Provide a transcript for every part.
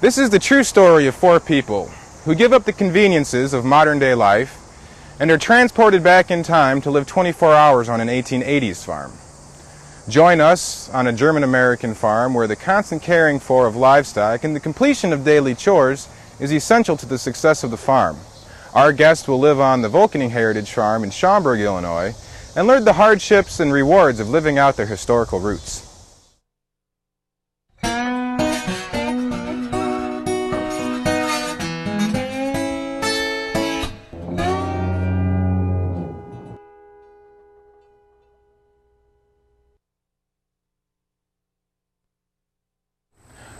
This is the true story of 4 people who give up the conveniences of modern-day life and are transported back in time to live 24 hours on an 1880s farm. Join us on a German-American farm where the constant caring for of livestock and the completion of daily chores is essential to the success of the farm. Our guest will live on the Volkening Heritage Farm in Schaumburg, Illinois, and learn the hardships and rewards of living out their historical roots.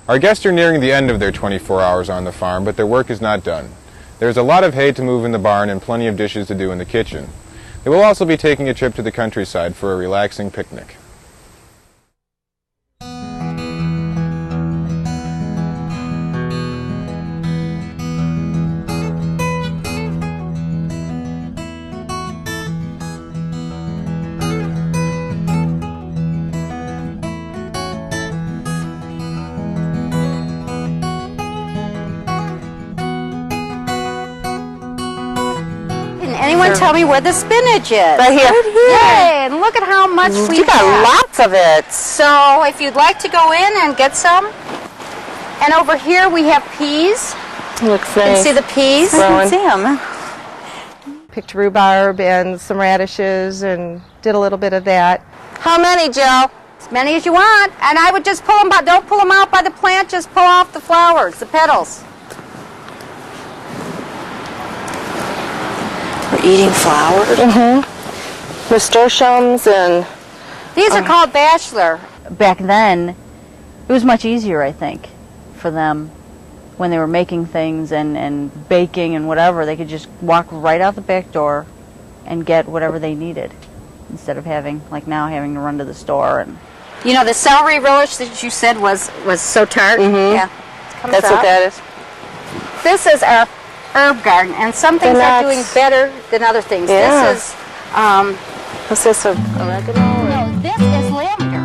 Our guests are nearing the end of their 24 hours on the farm, but their work is not done. There's a lot of hay to move in the barn and plenty of dishes to do in the kitchen. They will also be taking a trip to the countryside for a relaxing picnic. Anyone tell me where the spinach is? Right here. Right here. Yay, and look at how much we You got lots of it. So if you'd like to go in and get some. And over here we have peas. Looks nice. You can see the peas. I can see them. Picked rhubarb and some radishes and did a little bit of that. How many, Joe? As many as you want. And I would just pull them out. Don't pull them out by the plant. Just pull off the flowers, the petals. We're eating flowers. Nasturtiums and... These are called bachelor. Back then, it was much easier, I think, for them when they were making things and baking and whatever. They could just walk right out the back door and get whatever they needed instead of having, like now, having to run to the store. And you know, the celery relish that you said was so tart? Yeah. That's what that is. This is our herb garden, and some things are doing better than other things. Yeah. This is, what's this, oregano? no, this is lavender.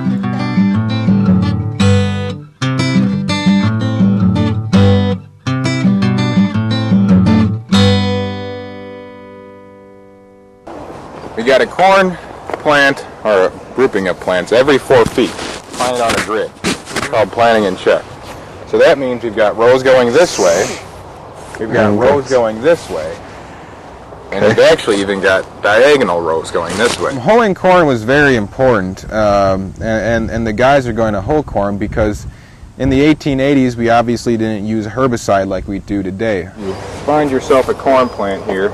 We got a corn plant, or a grouping of plants, every 4 feet, planted on a grid. It's called planting in check. So that means we've got rows going this way, we've got rows going this way, and we've actually even got diagonal rows going this way. Hoeing corn was very important, and the guys are going to hoe corn because in the 1880s we obviously didn't use herbicide like we do today. You find yourself a corn plant here.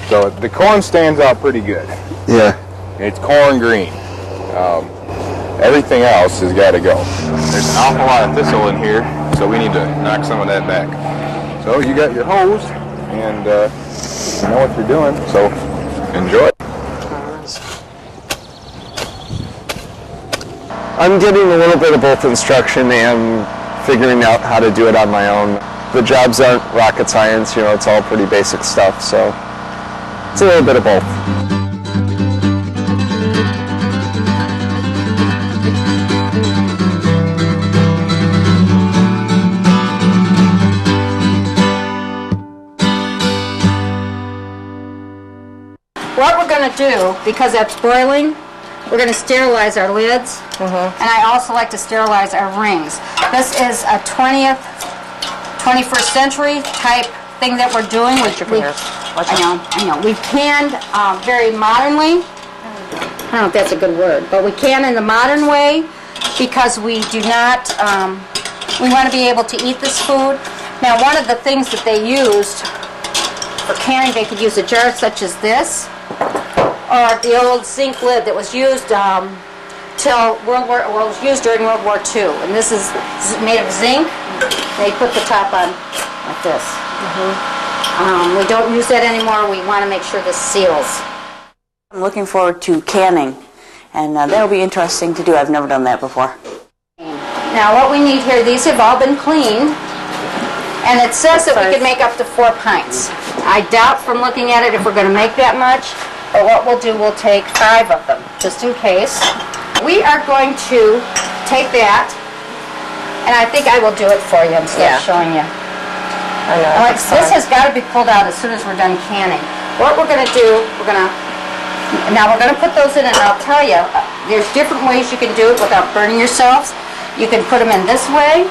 So the corn stands out pretty good. Yeah. It's corn green. Everything else has got to go. There's an awful lot of thistle in here, so we need to knock some of that back. So you got your hose, and you know what you're doing, so enjoy. I'm getting a little bit of both instruction and figuring out how to do it on my own. The jobs aren't rocket science, you know, it's all pretty basic stuff, so it's a little bit of both. What we're going to do, because that's boiling, we're going to sterilize our lids, and I also like to sterilize our rings. This is a 21st century type thing that we're doing. I know. We canned very modernly. I don't know if that's a good word, but we can in the modern way because we do not, we want to be able to eat this food. Now, one of the things that they used for canning, they could use a jar such as this, or the old zinc lid that was used till was used during World War II. And this is made of zinc. They put the top on like this. We don't use that anymore. We want to make sure this seals. I'm looking forward to canning, and that'll be interesting to do. I've never done that before. Now what we need here, these have all been cleaned, and it says that we can make up to 4 pints. I doubt from looking at it if we're going to make that much, but what we'll do, we'll take 5 of them, just in case. We are going to take that And I think I will do it for you instead of showing you. I know. All right, this has got to be pulled out as soon as we're done canning. What we're going to do, we're going to put those in, and I'll tell you, there's different ways you can do it without burning yourselves. You can put them in this way,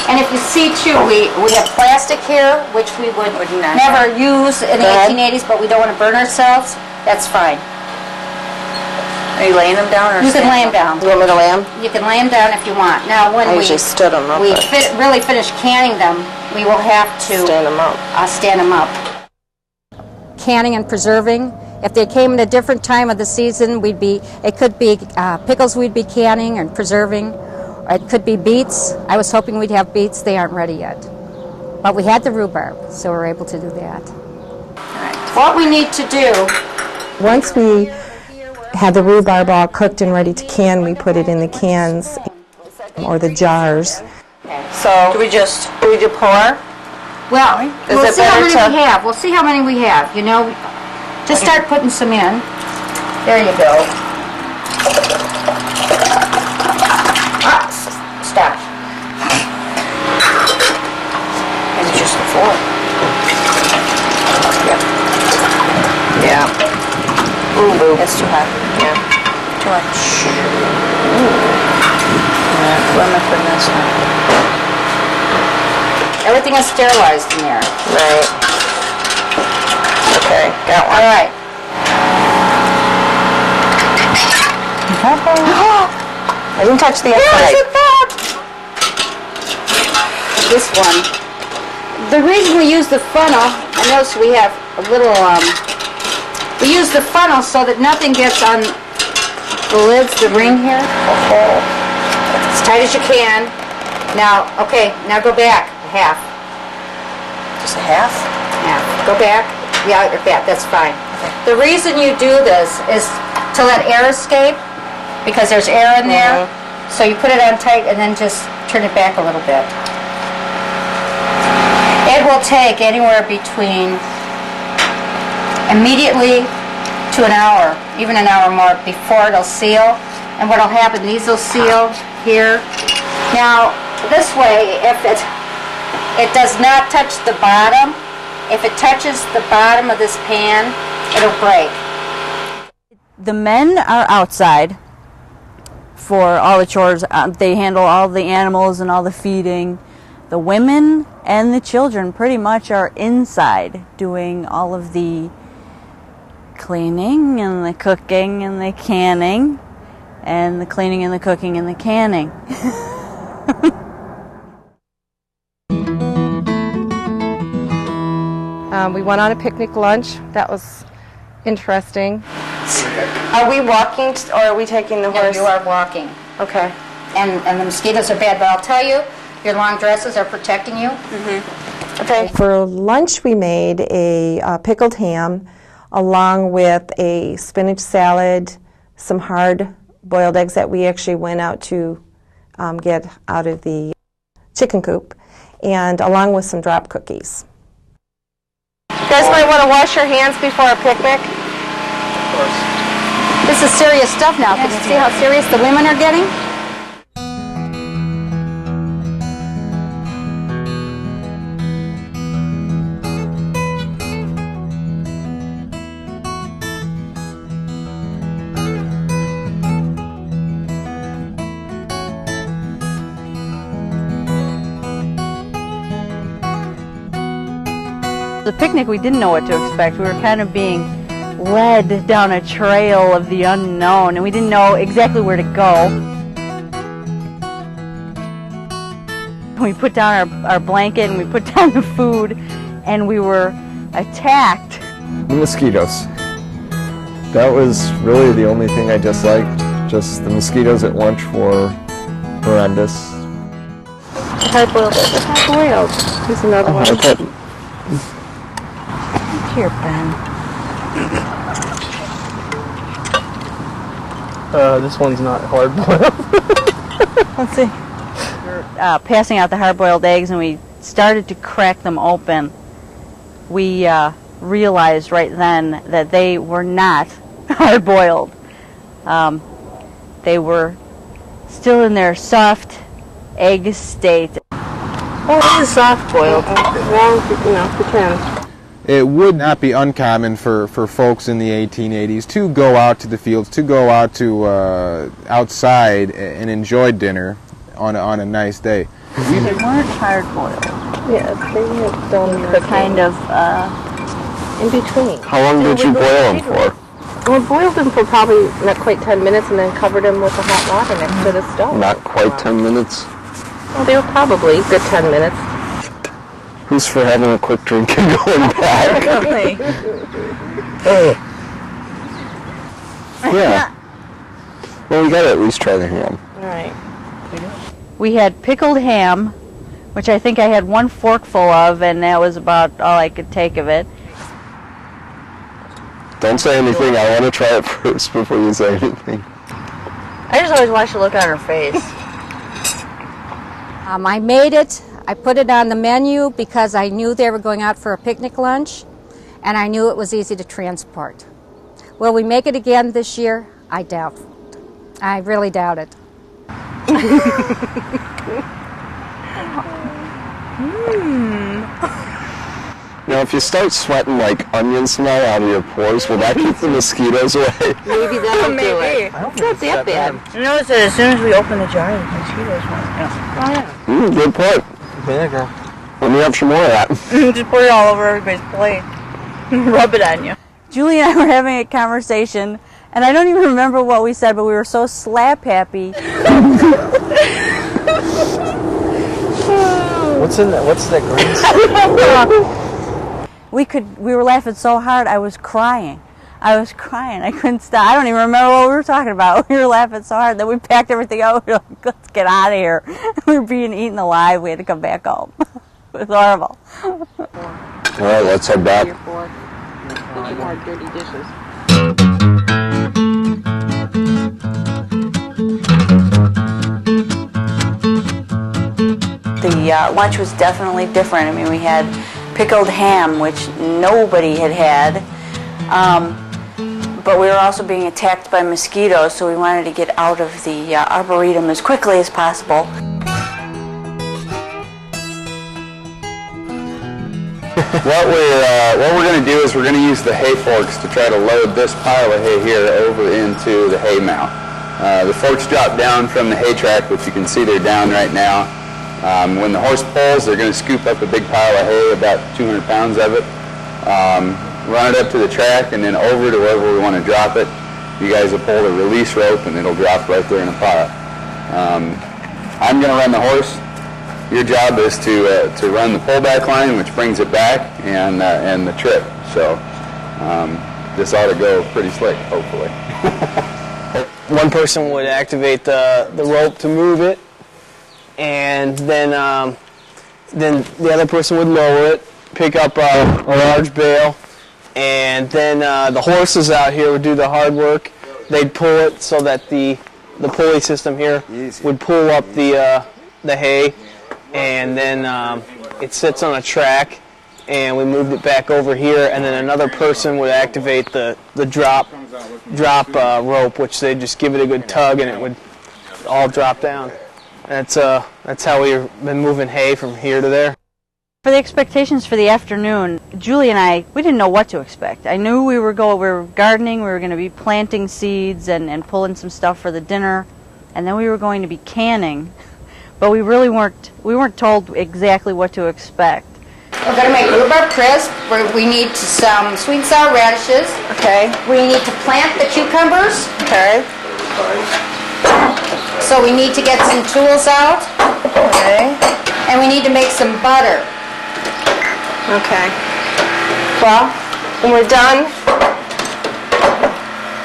and if you see too, we have plastic here, which we would never use in the 1880s, but we don't want to burn ourselves. That's fine. Are you laying them down? Or You can lay them down. You want me to lay them? You can lay them down if you want. Now, when I usually stood them up. really finish canning them, we will have to Stand them up. stand them up. Canning and preserving. If they came at a different time of the season, it could be pickles we'd be canning and preserving. Or it could be beets. I was hoping we'd have beets. They aren't ready yet. But we had the rhubarb, so we're able to do that. What we need to do, once we had the rhubarb all cooked and ready to can, we put it in the cans or the jars. So, do we just pour? well, Is we'll it see how better many to- we have. We'll see how many we have. You know, just start putting some in. There you go. Stop. And just the 4. Yeah. Ooh, that's too hot. Yeah. Too much. Where am I putting this now? Everything is sterilized in there. Right. Okay, got one. All right. I didn't touch the inside. This one. The reason we use the funnel, I notice we have a little, we use the funnel so that nothing gets on the lids, the ring here. As tight as you can. Now, okay, now go back, half. Just a half? Half. Go back. Yeah, you're back, that's fine. The reason you do this is to let air escape, because there's air in there. So you put it on tight and then just turn it back a little bit. It will take anywhere between immediately to an hour, even an hour more, before it'll seal. And what'll happen, these will seal here. Now, this way, if it does not touch the bottom, if it touches the bottom of this pan, it'll break. The men are outside for all the chores. They handle all the animals and all the feeding. The women and the children pretty much are inside doing all of the cleaning and the cooking and the canning and the cleaning and the cooking and the canning. We went on a picnic lunch. That was interesting. Are we walking or are we taking the No, horse? you are walking. Okay. And the mosquitoes are bad, but I'll tell you, your long dresses are protecting you. Okay. For lunch, we made a pickled ham along with a spinach salad, some hard-boiled eggs that we actually went out to get out of the chicken coop, and along with some drop cookies. You guys might want to wash your hands before a picnic. This is serious stuff now. Can you see how serious the women are getting? The picnic, we didn't know what to expect. We were kind of being led down a trail of the unknown, and we didn't know exactly where to go. We put down our blanket and we put down the food, and we were attacked. The mosquitoes. That was really the only thing I disliked. Just the mosquitoes at lunch were horrendous. Hard-boiled. Hard-boiled. Here's another one. Here, Ben. This one's not hard boiled. Let's see. We were passing out the hard-boiled eggs, and we started to crack them open. We realized right then that they were not hard-boiled. They were still in their soft egg state. Well, it is soft-boiled. Well, you know, depends. It would not be uncommon for folks in the 1880s to go out to the fields, to go out to outside and enjoy dinner on a nice day. They weren't hard-boiled. Yeah, they were done Kind of in between. How long did you boil them for? We boiled them for probably not quite 10 minutes and then covered them with the hot water next to the stove. Not quite 10 minutes. Well, they were probably a good 10 minutes. Who's for having a quick drink and going back? Yeah. Well, we gotta at least try the ham. All right. We had pickled ham, which I think I had one forkful of, and that was about all I could take of it. Don't say anything. I want to try it first before you say anything. I just always watch the look on her face. I made it. I put it on the menu because I knew they were going out for a picnic lunch, and I knew it was easy to transport. Will we make it again this year? I doubt. I really doubt it. Now, if you start sweating like onion smell out of your pores, will that keep the mosquitoes away? Maybe that'll do it. It's not that bad. You notice that as soon as we open the jar, the mosquitoes won't. Good point. Vinegar. Let me have some more of that. Just put it all over everybody's plate. Rub it on you. Julie and I were having a conversation, and I don't even remember what we said, but we were so slap happy. What's in that? What's that green stuff? We were laughing so hard, I was crying. I couldn't stop. I don't even remember what we were talking about. We were laughing so hard that we packed everything up. We were like, let's get out of here. We were being eaten alive. We had to come back home. It was horrible. All right, let's head back. More dirty dishes. The lunch was definitely different. I mean, we had pickled ham, which nobody had had. But we were also being attacked by mosquitoes, so we wanted to get out of the arboretum as quickly as possible. What we're going to do is we're going to use the hay forks to try to load this pile of hay here over into the hay mound. The forks drop down from the hay track, which you can see they're down right now. When the horse pulls, they're going to scoop up a big pile of hay, about 200 pounds of it, run it up to the track, and then over to wherever we want to drop it. You guys will pull the release rope, and it'll drop right there in a pile. I'm going to run the horse. Your job is to run the pullback line, which brings it back, and the trip. So this ought to go pretty slick, hopefully. One person would activate the rope to move it, and then the other person would lower it, pick up a large bale, and then the horses out here would do the hard work. They'd pull it so that the pulley system here would pull up the hay, and then it sits on a track, and we moved it back over here, and then another person would activate the drop rope, which they just give it a good tug, and it would all drop down. That's how we've been moving hay from here to there. For the expectations for the afternoon, Julie and I, we didn't know what to expect. I knew we were gardening, we were going to be planting seeds and pulling some stuff for the dinner, and then we were going to be canning, but we really weren't told exactly what to expect. We're going to make rhubarb crisp. We need some sweet and sour radishes. Okay. We need to plant the cucumbers. Okay. So we need to get some tools out. Okay. And we need to make some butter. Okay. Well, when we're done.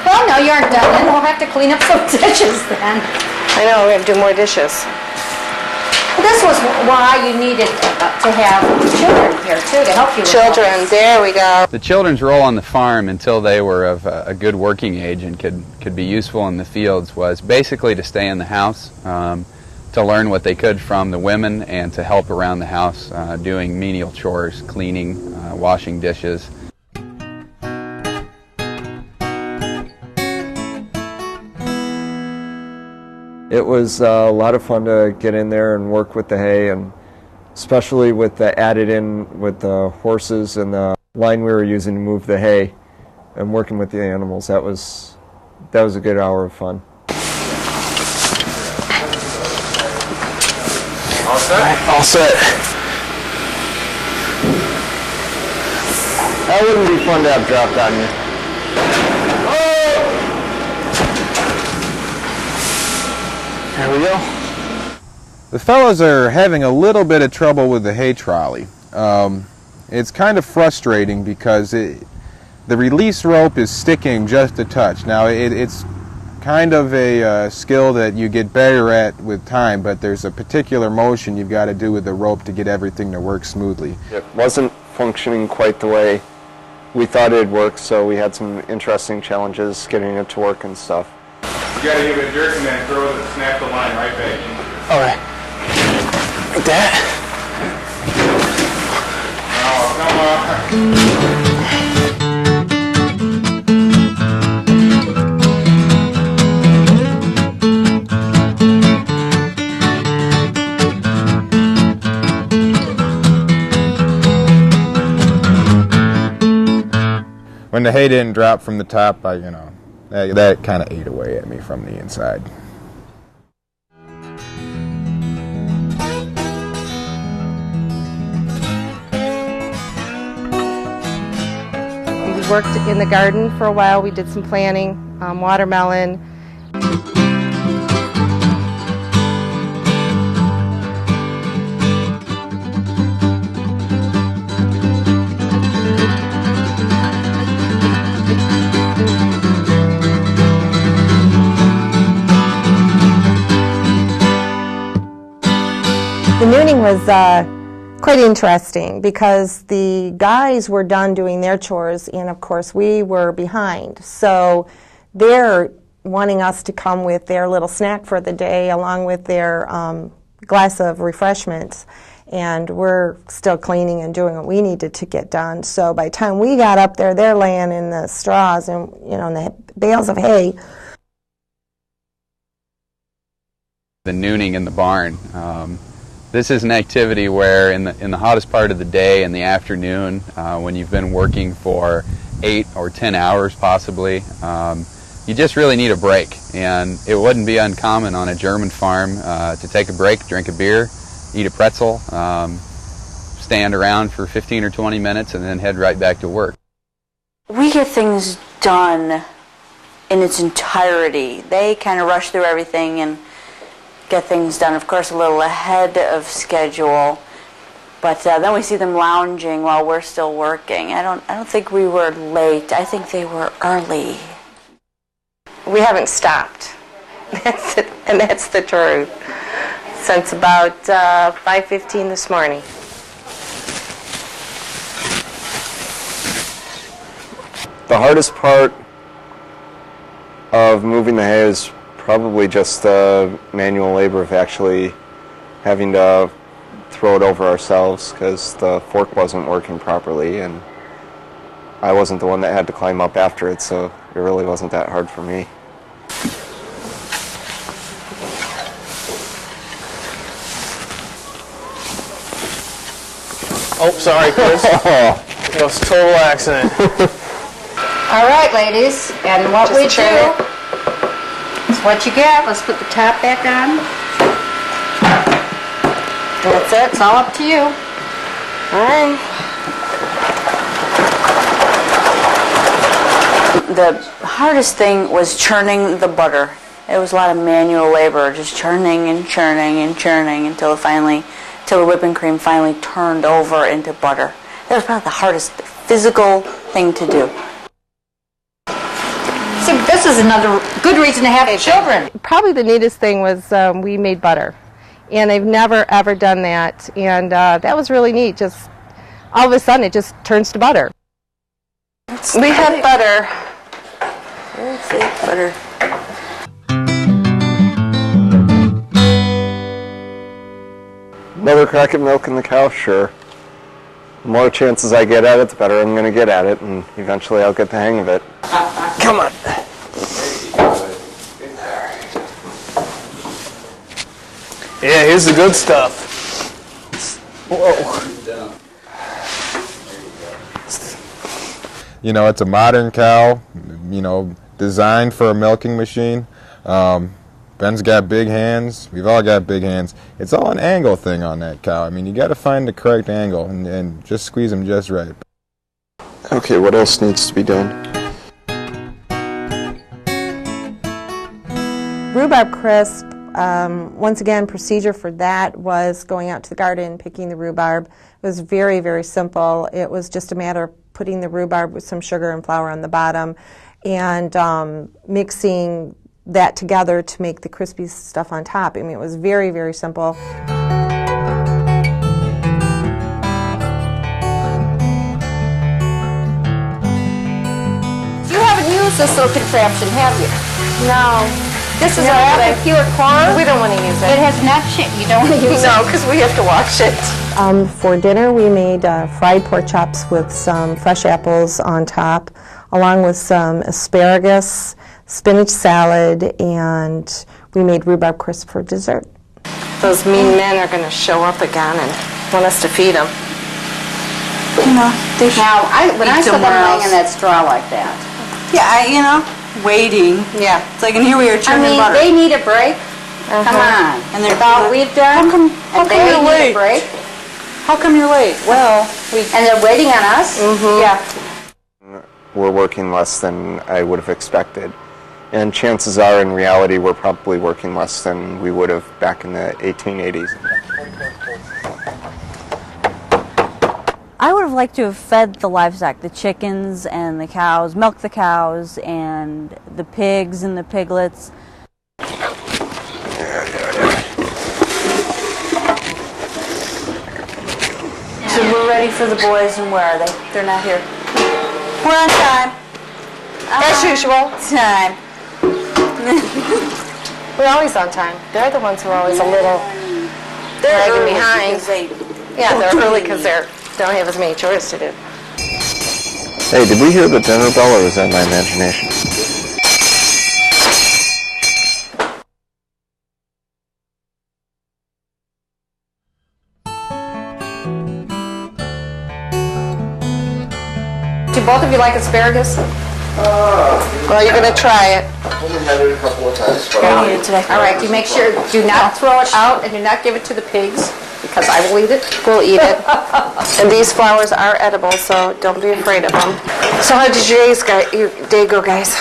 Well, no, you aren't done then. We'll have to clean up some dishes then. I know, we have to do more dishes. Well, this was why you needed to have children here, too, to help you with all Children, this. there we go. The children's role on the farm until they were of a good working age and could be useful in the fields was basically to stay in the house, to learn what they could from the women and to help around the house doing menial chores, cleaning, washing dishes. It It was a lot of fun to get in there and work with the hay, and especially with the added in with the horses and the line we were using to move the hay and working with the animals. That was a good hour of fun. All set? All set. That wouldn't be fun to have dropped on you. There we go. The fellows are having a little bit of trouble with the hay trolley. It's kind of frustrating because the release rope is sticking just a touch. Now it's kind of a skill that you get better at with time, but there's a particular motion you've got to do with the rope to get everything to work smoothly. It wasn't functioning quite the way we thought it'd work, so we had some interesting challenges getting it to work and stuff. You got to give it a jerk and then snap the line right back in. All right. Like that. Oh, come on. When the hay didn't drop from the top, that kind of ate away at me from the inside. We worked in the garden for a while. We did some planting, watermelon. The nooning was quite interesting because the guys were done doing their chores, and of course we were behind. So they're wanting us to come with their little snack for the day along with their glass of refreshments, and we're still cleaning and doing what we needed to get done. So by the time we got up there, they're laying in the straws and in the bales of hay. The nooning in the barn. This is an activity where in the hottest part of the day, in the afternoon, when you've been working for 8 or 10 hours possibly, you just really need a break. And it wouldn't be uncommon on a German farm to take a break, drink a beer, eat a pretzel, stand around for 15 or 20 minutes, and then head right back to work. We get things done in its entirety. They kind of rush through everything and get things done, of course, a little ahead of schedule, but then we see them lounging while we're still working. I don't think we were late. I think they were early. We haven't stopped. That's the truth. Since about 5:15 this morning. The hardest part of moving the hay is probably just the manual labor of actually having to throw it over ourselves because the fork wasn't working properly, and I wasn't the one that had to climb up after it, so it really wasn't that hard for me. Oh, sorry, Chris. It was a total accident. All right, ladies, and what we do is what you get. Let's put the top back on. That's it. It's all up to you. All right. The hardest thing was churning the butter. It was a lot of manual labor, just churning and churning and churning until the whipping cream finally turned over into butter. That was probably the hardest physical thing to do. See, this is another good reason to have children. Probably the neatest thing was we made butter. And I've never, ever done that. And that was really neat. Just all of a sudden, it just turns to butter. We have butter. Let's see, butter. Another crack at milking the cow, sure. The more chances I get at it, the better I'm going to get at it, and eventually I'll get the hang of it. Come on. Yeah, here's the good stuff. Whoa. You know, it's a modern cow, you know, designed for a milking machine. Ben's got big hands. We've all got big hands. It's all an angle thing on that cow. I mean, you got to find the correct angle and just squeeze them just right. Okay, what else needs to be done? Rhubarb crisp, once again, procedure for that was going out to the garden, picking the rhubarb. It was very, very simple. It was just a matter of putting the rhubarb with some sugar and flour on the bottom and mixing that together to make the crispy stuff on top. I mean, it was very, very simple. You haven't used this little contraption, have you? No. This is No, a apple pure corn. We don't want to use It it. has nut shit. You don't want to use No, it. because we have to wash it. For dinner, we made fried pork chops with some fresh apples on top, along with some asparagus, spinach salad, and we made rhubarb crisp for dessert. Those mean men are going to show up again and want us to feed them. You know, they Now, when I saw them somewhere laying in else. that straw like that, you know, waiting. Yeah. It's like, and here we are I churning mean, butter. they need a break. Come on. And they're With all we've done, how and come they you're need late? a break, How come you're late? Well, and they're waiting on us. Yeah. We're working less than I would have expected. And chances are, in reality, we're probably working less than we would have back in the 1880s. I would have liked to have fed the livestock, the chickens and the cows, milked the cows and the pigs and the piglets. So we're ready for the boys, and where are they? They're not here. we're on time. As usual. Time. We're always on time. They're the ones who are always a little dragging behind. Because they Yeah, they're early because they don't have as many chores to do. Hey, did we hear the dinner bell, or was that my imagination? Do both of you like asparagus? Well, you're going to try it. I've had it a couple of times, but All right, you make sure, do not throw it out and do not give it to the pigs, because I will eat it. We'll eat it. And these flowers are edible, so don't be afraid of them. So how did your day go, guys?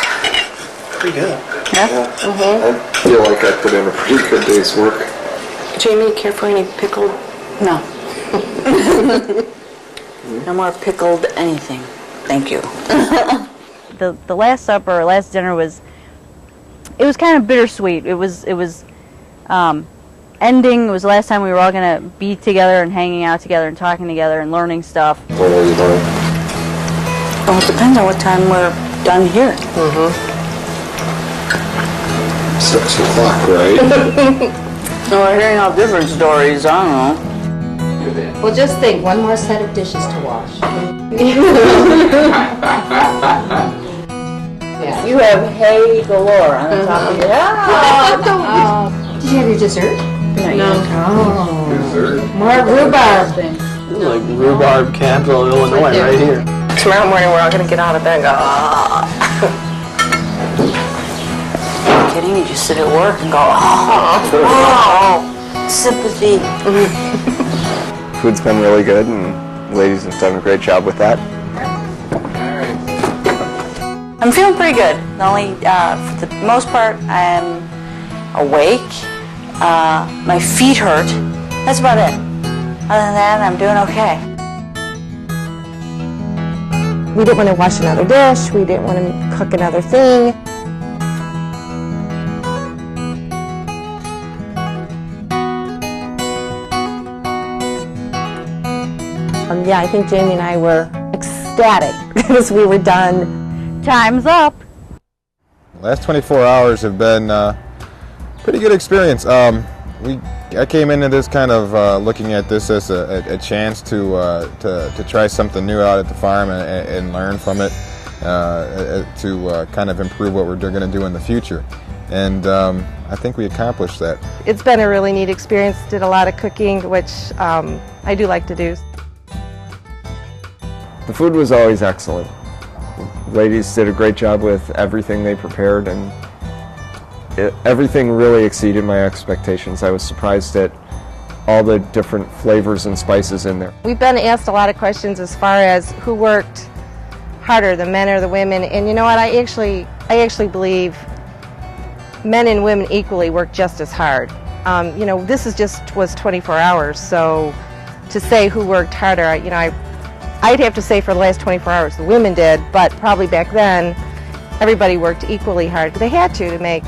Pretty good. I feel like I put in a pretty good day's work. Jamie, care for any pickled? No. No more pickled anything. Thank you. The last supper, or last dinner was kind of bittersweet. It was ending. It was the last time we were all going to be together and hanging out together and talking together and learning stuff. What will you learn? Well, it depends on what time we're done here. 6 o'clock, right? No, we're hearing all different stories. I don't know. Well, just think, one more set of dishes to wash. Yeah. You have hay galore on the top of your head. Did you have your dessert? No. Dessert? More rhubarb. Like rhubarb capital of Illinois, right here. Tomorrow morning we're all going to get out of bed and go, Are you kidding? You just sit at work and go, oh, sympathy. Food's been really good, and ladies have done a great job with that. I'm feeling pretty good. Only for the most part, I'm awake. My feet hurt. That's about it. Other than that, I'm doing okay. we didn't want to wash another dish, we didn't want to cook another thing. Yeah, I think Jamie and I were ecstatic because we were done. Time's up. Last 24 hours have been pretty good experience. I came into this kind of looking at this as a chance to try something new out at the farm and learn from it to kind of improve what we're going to do in the future. and I think we accomplished that. It's been a really neat experience. Did a lot of cooking, which I do like to do. The food was always excellent. The ladies did a great job with everything they prepared, and everything really exceeded my expectations. I was surprised at all the different flavors and spices in there. We've been asked a lot of questions as far as who worked harder, the men or the women, and you know what, I actually believe men and women equally work just as hard. You know, this was 24 hours, so to say who worked harder, you know, I'd have to say for the last 24 hours the women did, but probably back then everybody worked equally hard. They had to make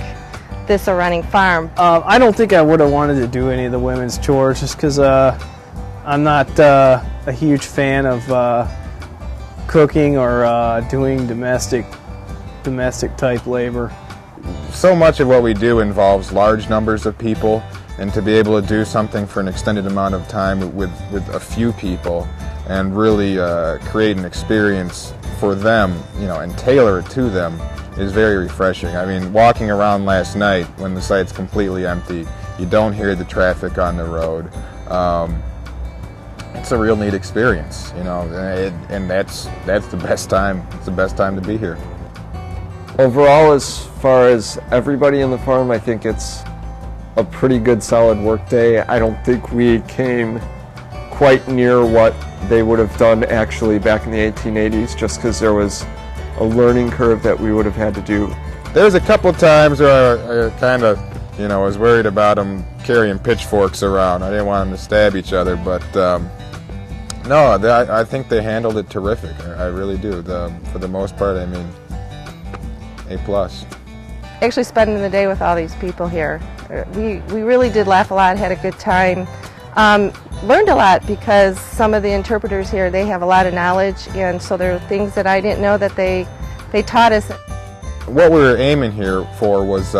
this a running farm. I don't think I would have wanted to do any of the women's chores just because I'm not a huge fan of cooking or doing domestic type labor. So much of what we do involves large numbers of people, and to be able to do something for an extended amount of time with a few people and really create an experience for them, you know, and tailor it to them is very refreshing. I mean, walking around last night when the site's completely empty, you don't hear the traffic on the road. It's a real neat experience, you know, and that's the best time. It's the best time to be here. Overall, as far as everybody in the farm, I think it's a pretty good solid work day. I don't think we came quite near what they would have done actually back in the 1880s, just because there was a learning curve that we would have had to do. There's a couple times where I kind of, you know, was worried about them carrying pitchforks around. I didn't want them to stab each other, but no, I think they handled it terrific. I really do. For the most part, I mean, A+. Actually spending the day with all these people here, we really did laugh a lot, had a good time. Learned a lot because some of the interpreters here, they have a lot of knowledge, and so there are things that I didn't know that they taught us. What we were aiming here for was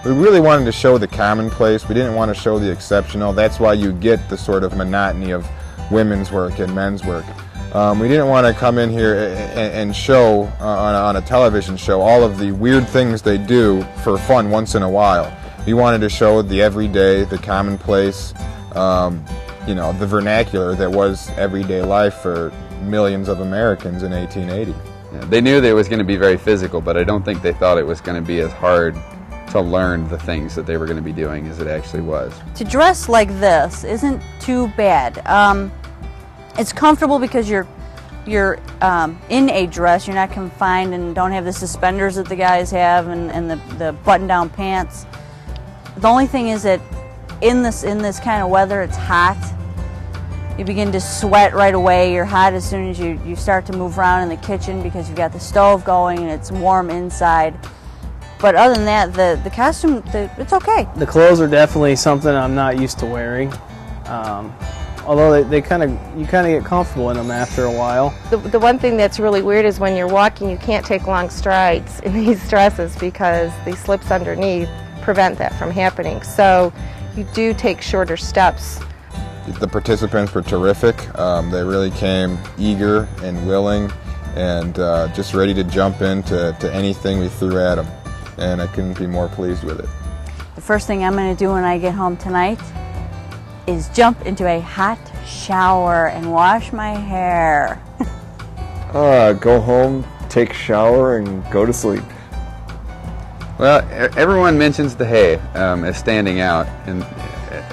we really wanted to show the commonplace. We didn't want to show the exceptional. That's why you get the sort of monotony of women's work and men's work. We didn't want to come in here and show on a television show all of the weird things they do for fun once in a while. We wanted to show the everyday, the commonplace, you know, the vernacular that was everyday life for millions of Americans in 1880. Yeah, they knew that it was going to be very physical, but I don't think they thought it was going to be as hard to learn the things that they were going to be doing as it actually was. To dress like this isn't too bad. It's comfortable because you're in a dress. You're not confined and don't have the suspenders that the guys have and the button-down pants. The only thing is that in this kind of weather, it's hot. You begin to sweat right away. You're hot as soon as you start to move around in the kitchen because you've got the stove going and it's warm inside. But other than that, the costume, it's okay. The clothes are definitely something I'm not used to wearing. Although you kind of get comfortable in them after a while. The one thing that's really weird is when you're walking, you can't take long strides in these dresses because the slips underneath prevent that from happening. So you do take shorter steps. The participants were terrific. They really came eager and willing and just ready to jump into anything we threw at them. And I couldn't be more pleased with it. The first thing I'm going to do when I get home tonight is jump into a hot shower and wash my hair. Go home, take a shower, and go to sleep. Well, everyone mentions the hay as standing out and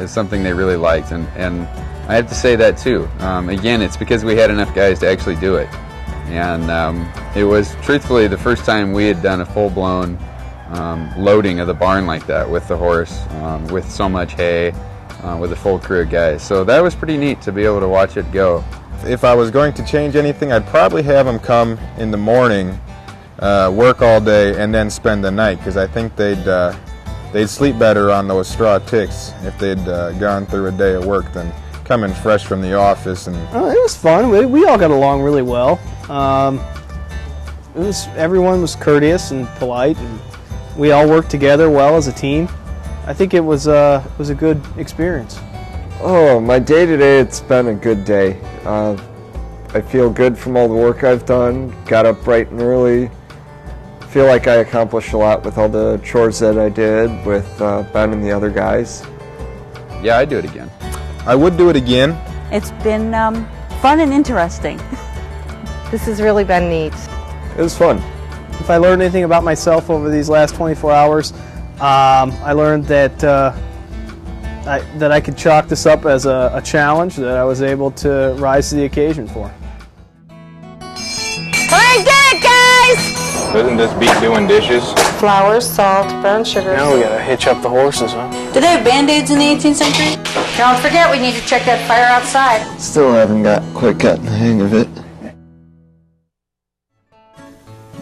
as something they really liked, and I have to say that too. Again, it's because we had enough guys to actually do it, and it was truthfully the first time we had done a full-blown loading of the barn like that with the horse, with so much hay, with a full crew of guys. So that was pretty neat to be able to watch it go. If I was going to change anything, I'd probably have them come in the morning, work all day, and then spend the night, because I think they'd sleep better on those straw ticks if they'd gone through a day of work than coming fresh from the office. And it was fun. We all got along really well. Everyone was courteous and polite, and we all worked together well as a team. I think it was a good experience. Oh, my day-to-day, it's been a good day. I feel good from all the work I've done. Got up bright and early, feel like I accomplished a lot with all the chores that I did with Ben and the other guys. Yeah, I'd do it again. I would do it again. It's been fun and interesting. This has really been neat. It was fun. If I learned anything about myself over these last 24 hours, I learned that I could chalk this up as a challenge that I was able to rise to the occasion for. I did it, guys! Doesn't this beat doing dishes? Flour, salt, brown sugar. Now we gotta hitch up the horses, huh? Did they have Band-Aids in the 18th century? Don't forget, we need to check that fire outside. Still haven't quite gotten the hang of it.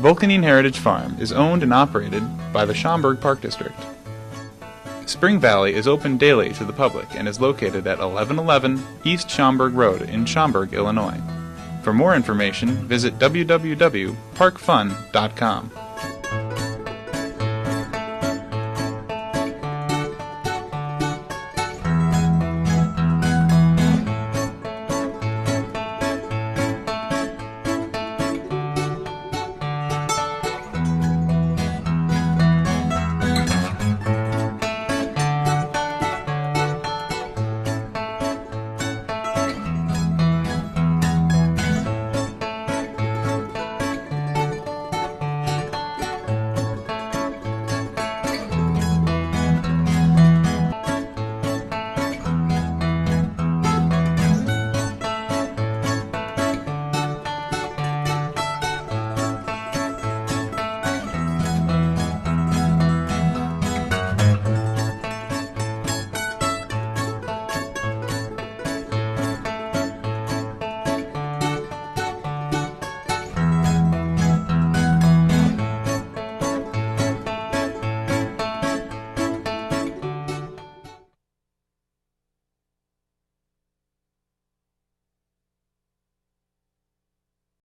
Vulcanine Heritage Farm is owned and operated by the Schaumburg Park District. Spring Valley is open daily to the public and is located at 1111 East Schaumburg Road in Schaumburg, Illinois. For more information, visit www.parkfun.com.